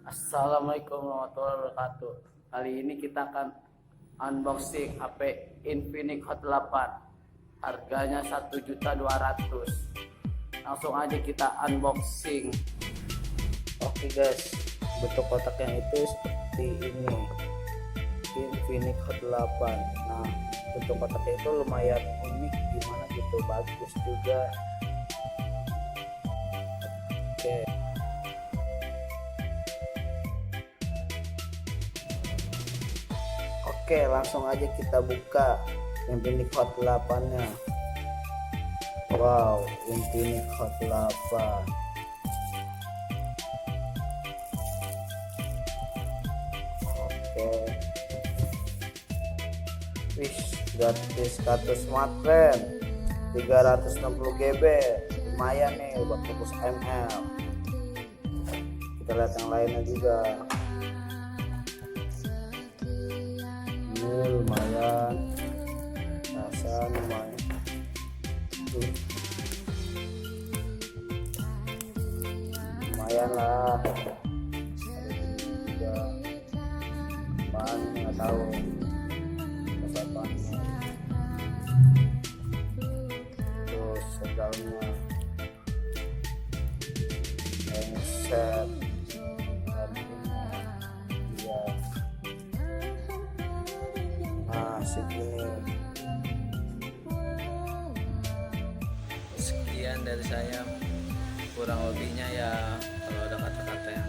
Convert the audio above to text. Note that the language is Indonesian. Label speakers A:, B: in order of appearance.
A: Assalamualaikum warahmatullahi wabarakatuh. Kali ini kita akan unboxing HP Infinix Hot 8. Harganya 1.200.000. Langsung aja kita unboxing. Oke guys, bentuk kotaknya itu seperti ini. Infinix Hot 8. Nah, bentuk kotaknya itu lumayan unik, gimana gitu, bagus juga. Oke. Oke, langsung aja kita buka Infinix Hot 8-nya. Wow, Infinix Hot 8. Oke. Wih, gratis kartu smartphone 360 GB. Lumayan nih buat tembus ml. Kita lihat yang lainnya juga. Lumayan, rasa lumayan. Lumayan lah. Ada apaan nggak tahu apanya. Terus segalanya set segini.
B: Sekian dari saya, kurang lebihnya ya kalau ada kata-kata yang